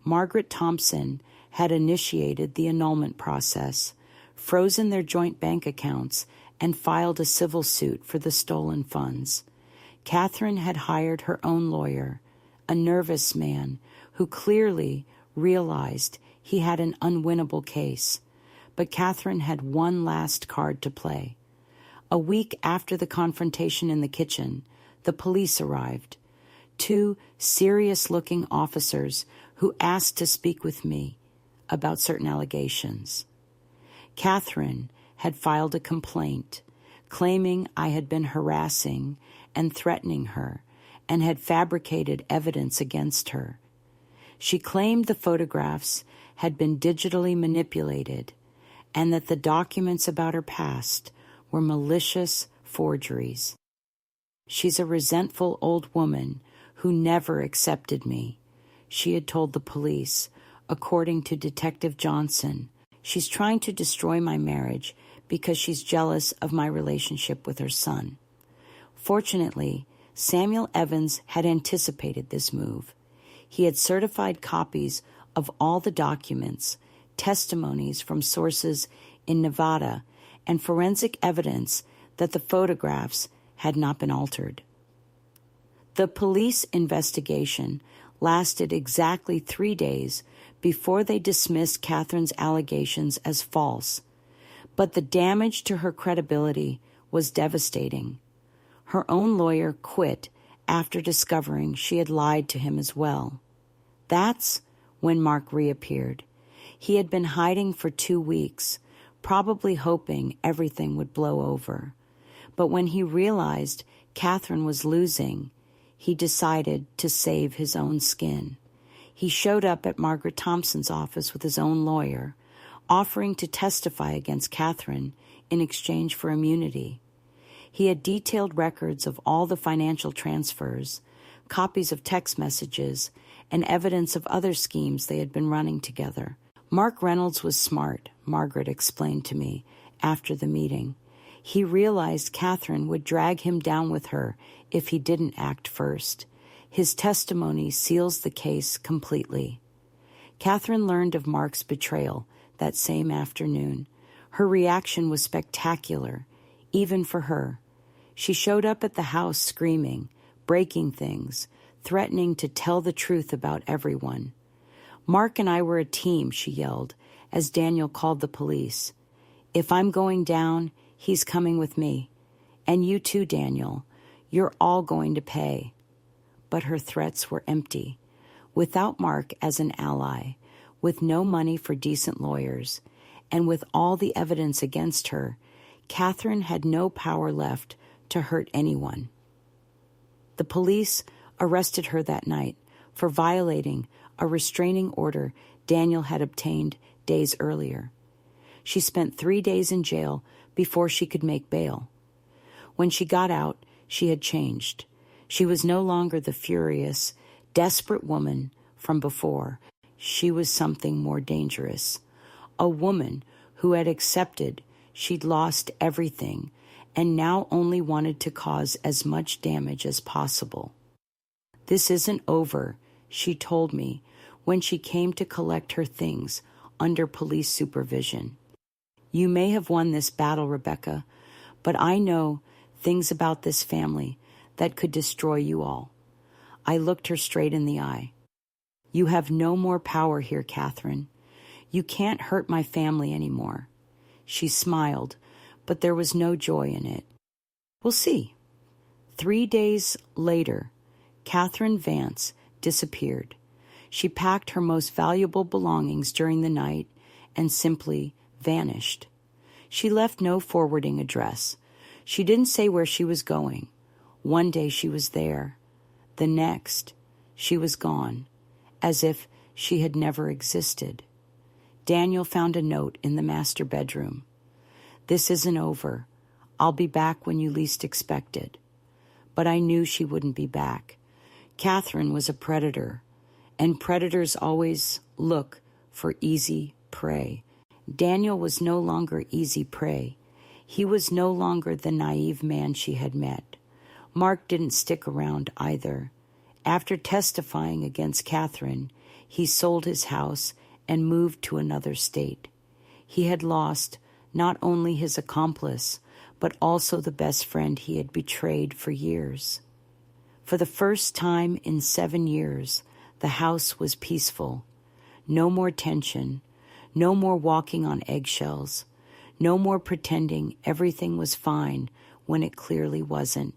Margaret Thompson had initiated the annulment process, frozen their joint bank accounts, and filed a civil suit for the stolen funds. Catherine had hired her own lawyer, a nervous man who clearly realized he had an unwinnable case. But Catherine had one last card to play. A week after the confrontation in the kitchen, the police arrived. 2 serious-looking officers who asked to speak with me about certain allegations. Catherine had filed a complaint, claiming I had been harassing and threatening her and had fabricated evidence against her. She claimed the photographs had been digitally manipulated and that the documents about her past were malicious forgeries. "She's a resentful old woman who never accepted me," she had told the police, according to Detective Johnson. "She's trying to destroy my marriage because she's jealous of my relationship with her son." Fortunately, Samuel Evans had anticipated this move. He had certified copies of all the documents, testimonies from sources in Nevada, and forensic evidence that the photographs had not been altered. The police investigation lasted exactly 3 days before they dismissed Catherine's allegations as false, but the damage to her credibility was devastating. Her own lawyer quit after discovering she had lied to him as well. That's when Mark reappeared. He had been hiding for 2 weeks, probably hoping everything would blow over. But when he realized Catherine was losing, he decided to save his own skin. He showed up at Margaret Thompson's office with his own lawyer, offering to testify against Catherine in exchange for immunity. He had detailed records of all the financial transfers, copies of text messages, and evidence of other schemes they had been running together. Mark Reynolds was smart, Margaret explained to me after the meeting. He realized Catherine would drag him down with her if he didn't act first. His testimony seals the case completely. Catherine learned of Mark's betrayal that same afternoon. Her reaction was spectacular, even for her. She showed up at the house screaming, breaking things, threatening to tell the truth about everyone. "Mark and I were a team," she yelled, as Daniel called the police. "If I'm going down, he's coming with me. And you too, Daniel. You're all going to pay." But her threats were empty. Without Mark as an ally, with no money for decent lawyers, and with all the evidence against her, Catherine had no power left to hurt anyone. The police arrested her that night for violating a restraining order Daniel had obtained days earlier. She spent 3 days in jail before she could make bail. When she got out, she had changed. She was no longer the furious, desperate woman from before. She was something more dangerous. A woman who had accepted she'd lost everything and now only wanted to cause as much damage as possible. "This isn't over," she told me when she came to collect her things under police supervision. "You may have won this battle, Rebecca, but I know things about this family that could destroy you all." I looked her straight in the eye. "You have no more power here, Catherine. You can't hurt my family anymore." She smiled, but there was no joy in it. "We'll see." 3 days later, Catherine Vance disappeared. She packed her most valuable belongings during the night and simply vanished. She left no forwarding address. She didn't say where she was going. One day she was there. The next, she was gone, as if she had never existed. Daniel found a note in the master bedroom. "This isn't over. I'll be back when you least expect it." But I knew she wouldn't be back. Catherine was a predator, and predators always look for easy prey. Daniel was no longer easy prey. He was no longer the naive man she had met. Mark didn't stick around either. After testifying against Catherine, he sold his house and moved to another state. He had lost not only his accomplice, but also the best friend he had betrayed for years. For the first time in 7 years, the house was peaceful. No more tension, no more walking on eggshells, no more pretending everything was fine when it clearly wasn't.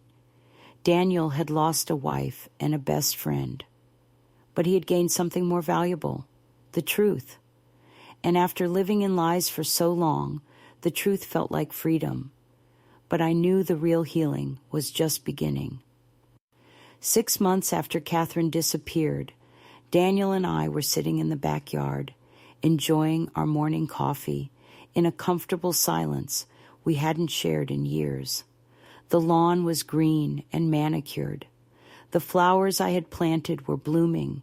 Daniel had lost a wife and a best friend, but he had gained something more valuable, the truth. And after living in lies for so long, the truth felt like freedom. But I knew the real healing was just beginning. 6 months after Catherine disappeared, Daniel and I were sitting in the backyard, enjoying our morning coffee in a comfortable silence we hadn't shared in years. The lawn was green and manicured. The flowers I had planted were blooming,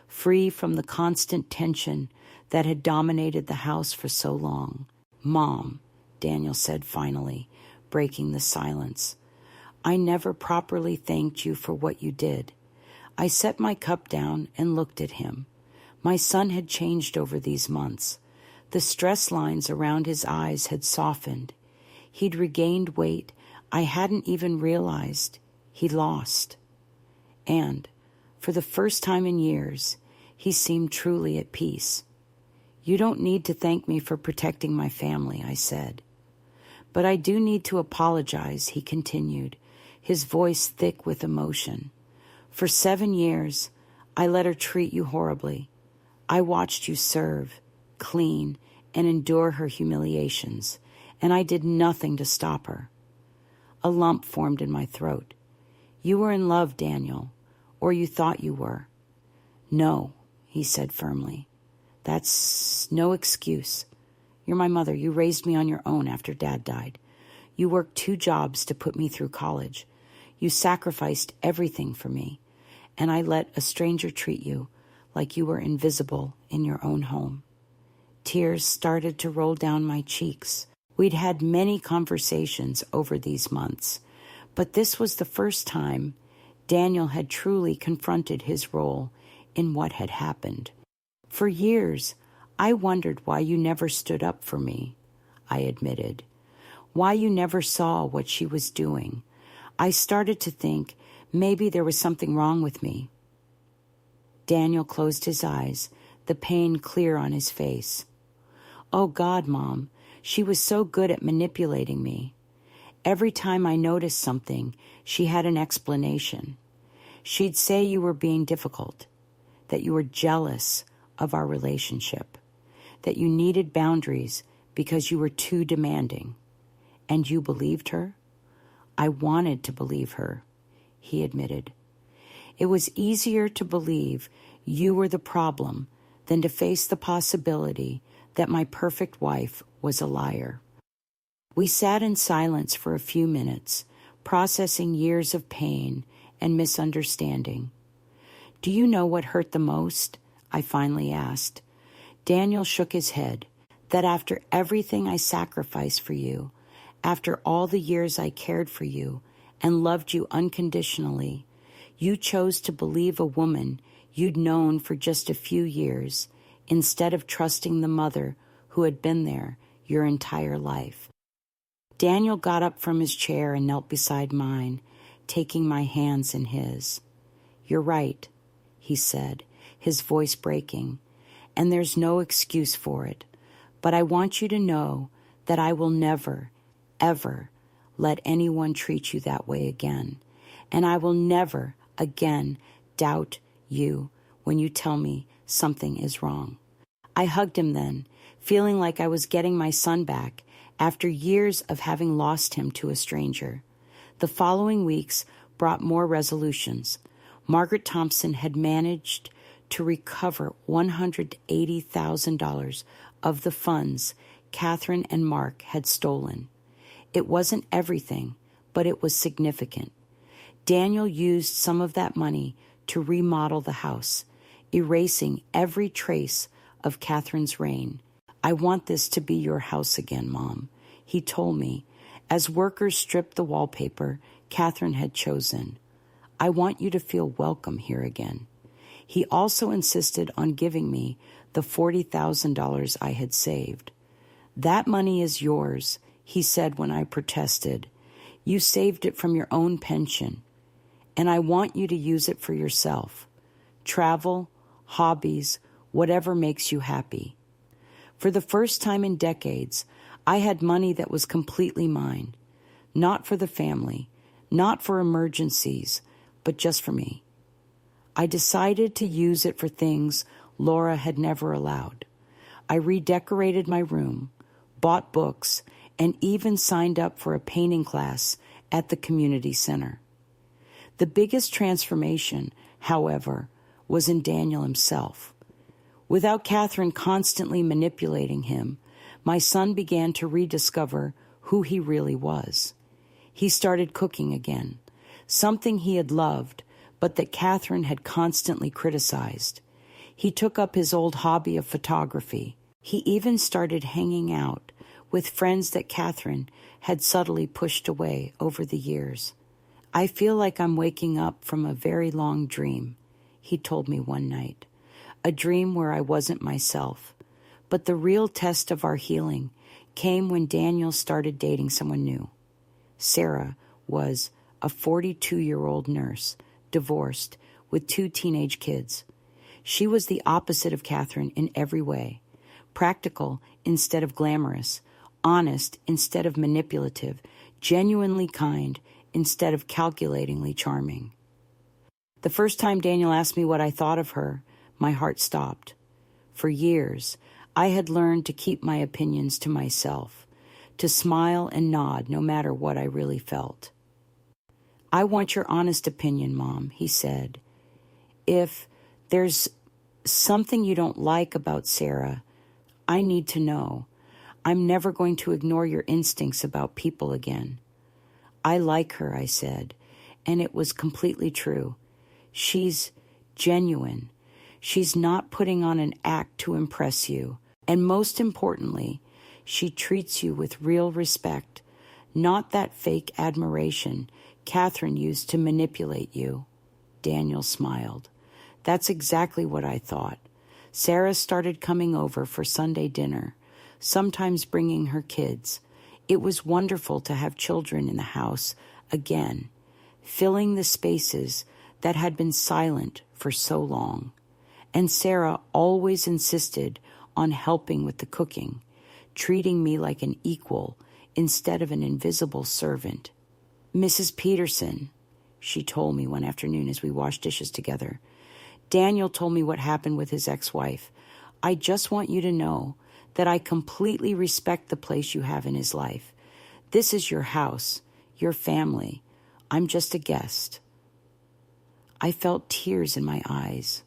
free from the constant tension that had dominated the house for so long. "Mom," Daniel said finally, breaking the silence, "I never properly thanked you for what you did." I set my cup down and looked at him. My son had changed over these months. The stress lines around his eyes had softened. He'd regained weight I hadn't even realized he lost. And, for the first time in years, he seemed truly at peace. "You don't need to thank me for protecting my family," I said. "But I do need to apologize," he continued, his voice thick with emotion. For 7 years, I let her treat you horribly. I watched you serve, clean, and endure her humiliations, and I did nothing to stop her. A lump formed in my throat. You were in love, Daniel, or you thought you were. No, he said firmly. That's no excuse. You're my mother. You raised me on your own after Dad died. You worked 2 jobs to put me through college. You sacrificed everything for me, and I let a stranger treat you like you were invisible in your own home. Tears started to roll down my cheeks. We'd had many conversations over these months, but this was the first time Daniel had truly confronted his role in what had happened. For years, I wondered why you never stood up for me, I admitted. Why you never saw what she was doing. I started to think maybe there was something wrong with me. Daniel closed his eyes, the pain clear on his face. Oh God, Mom, she was so good at manipulating me. Every time I noticed something, she had an explanation. She'd say you were being difficult, that you were jealous of our relationship, that you needed boundaries because you were too demanding. And you believed her? I wanted to believe her, he admitted. It was easier to believe you were the problem than to face the possibility that my perfect wife was a liar. We sat in silence for a few minutes, processing years of pain and misunderstanding. Do you know what hurt the most? I finally asked. Daniel shook his head, that after everything I sacrificed for you, after all the years I cared for you and loved you unconditionally, you chose to believe a woman you'd known for just a few years instead of trusting the mother who had been there your entire life. Daniel got up from his chair and knelt beside mine, taking my hands in his. You're right, he said, his voice breaking, and there's no excuse for it. But I want you to know that I will never, ever let anyone treat you that way again. And I will never again doubt you when you tell me something is wrong. I hugged him then, feeling like I was getting my son back after years of having lost him to a stranger. The following weeks brought more resolutions. Margaret Thompson had managed to recover $180,000 of the funds Catherine and Mark had stolen. It wasn't everything, but it was significant. Daniel used some of that money to remodel the house, erasing every trace of Catherine's reign. I want this to be your house again, Mom, he told me, as workers stripped the wallpaper Catherine had chosen. I want you to feel welcome here again. He also insisted on giving me the $40,000 I had saved. That money is yours, he said when I protested. You saved it from your own pension, and I want you to use it for yourself. Travel, hobbies, whatever makes you happy. For the first time in decades, I had money that was completely mine, not for the family, not for emergencies, but just for me. I decided to use it for things Laura had never allowed. I redecorated my room, bought books, and even signed up for a painting class at the community center. The biggest transformation, however, was in Daniel himself. Without Catherine constantly manipulating him, my son began to rediscover who he really was. He started cooking again, something he had loved, but that Catherine had constantly criticized. He took up his old hobby of photography. He even started hanging out with friends that Catherine had subtly pushed away over the years. I feel like I'm waking up from a very long dream, he told me one night. A dream where I wasn't myself. But the real test of our healing came when Daniel started dating someone new. Sarah was a 42-year-old nurse, divorced, with 2 teenage kids. She was the opposite of Catherine in every way. Practical instead of glamorous, honest instead of manipulative, genuinely kind instead of calculatingly charming. The first time Daniel asked me what I thought of her, my heart stopped. For years, I had learned to keep my opinions to myself, to smile and nod no matter what I really felt. "I want your honest opinion, Mom," he said. "If there's something you don't like about Sarah, I need to know. I'm never going to ignore your instincts about people again." "I like her," I said, and it was completely true. She's genuine. She's not putting on an act to impress you. And most importantly, she treats you with real respect, not that fake admiration Catherine used to manipulate you. Daniel smiled. "That's exactly what I thought." Sarah started coming over for Sunday dinner, sometimes bringing her kids. It was wonderful to have children in the house again, filling the spaces that had been silent for so long. And Sarah always insisted on helping with the cooking, treating me like an equal instead of an invisible servant. "Mrs. Peterson," she told me one afternoon as we washed dishes together, "Daniel told me what happened with his ex-wife. I just want you to know that I completely respect the place you have in his life. This is your house, your family. I'm just a guest." I felt tears in my eyes.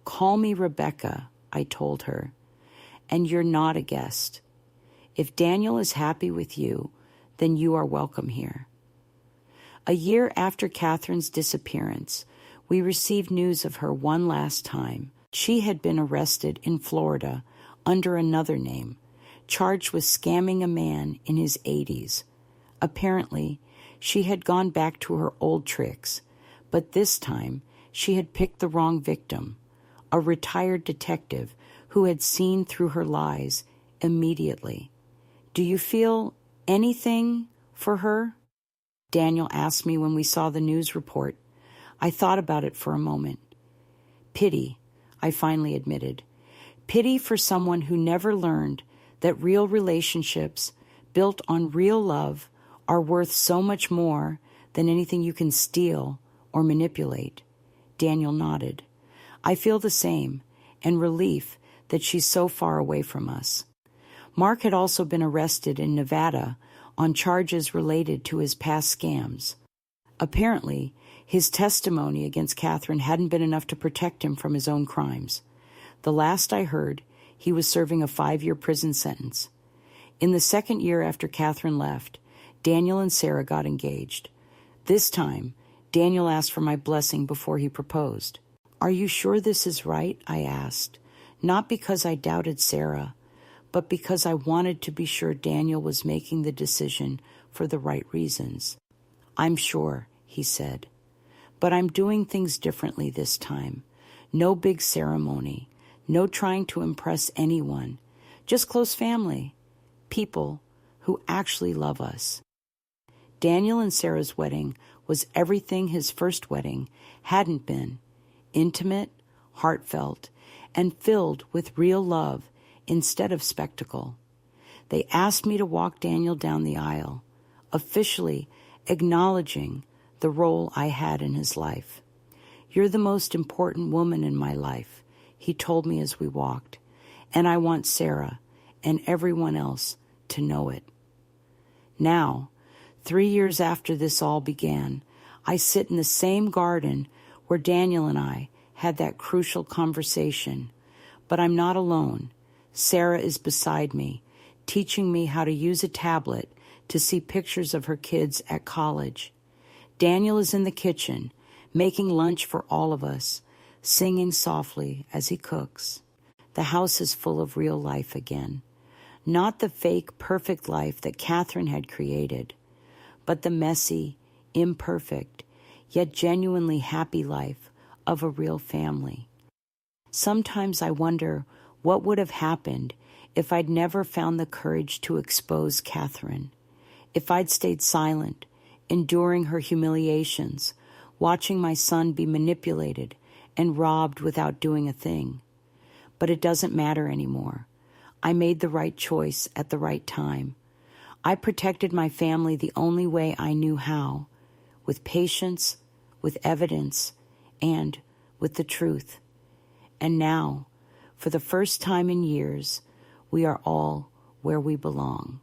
"Call me Rebecca," I told her, "and you're not a guest. If Daniel is happy with you, then you are welcome here." A year after Catherine's disappearance, we received news of her one last time. She had been arrested in Florida under another name, charged with scamming a man in his 80s. Apparently, she had gone back to her old tricks, but this time she had picked the wrong victim, a retired detective who had seen through her lies immediately. "Do you feel anything for her?" Daniel asked me when we saw the news report. I thought about it for a moment. "Pity," I finally admitted. "Pity for someone who never learned that real relationships built on real love are worth so much more than anything you can steal or manipulate." Daniel nodded. "I feel the same, and relief that she's so far away from us." Mark had also been arrested in Nevada on charges related to his past scams. Apparently, his testimony against Catherine hadn't been enough to protect him from his own crimes. The last I heard, he was serving a 5-year prison sentence. In the second year after Catherine left, Daniel and Sarah got engaged. This time, Daniel asked for my blessing before he proposed. "Are you sure this is right?" I asked, not because I doubted Sarah, but because I wanted to be sure Daniel was making the decision for the right reasons. "I'm sure," he said, "but I'm doing things differently this time. No big ceremony, no trying to impress anyone, just close family, people who actually love us." Daniel and Sarah's wedding was everything his first wedding hadn't been: intimate, heartfelt, and filled with real love instead of spectacle. They asked me to walk Daniel down the aisle, officially acknowledging the role I had in his life. "You're the most important woman in my life," he told me as we walked, "and I want Sarah and everyone else to know it." Now, 3 years after this all began, I sit in the same garden where Daniel and I had that crucial conversation. But I'm not alone. Sarah is beside me, teaching me how to use a tablet to see pictures of her kids at college. Daniel is in the kitchen, making lunch for all of us, singing softly as he cooks. The house is full of real life again. Not the fake, perfect life that Catherine had created, but the messy, imperfect, yet genuinely happy life of a real family. Sometimes I wonder what would have happened if I'd never found the courage to expose Catherine, if I'd stayed silent, enduring her humiliations, watching my son be manipulated and robbed without doing a thing. But it doesn't matter anymore. I made the right choice at the right time. I protected my family the only way I knew how, with patience, with evidence, and with the truth. And now, for the first time in years, we are all where we belong.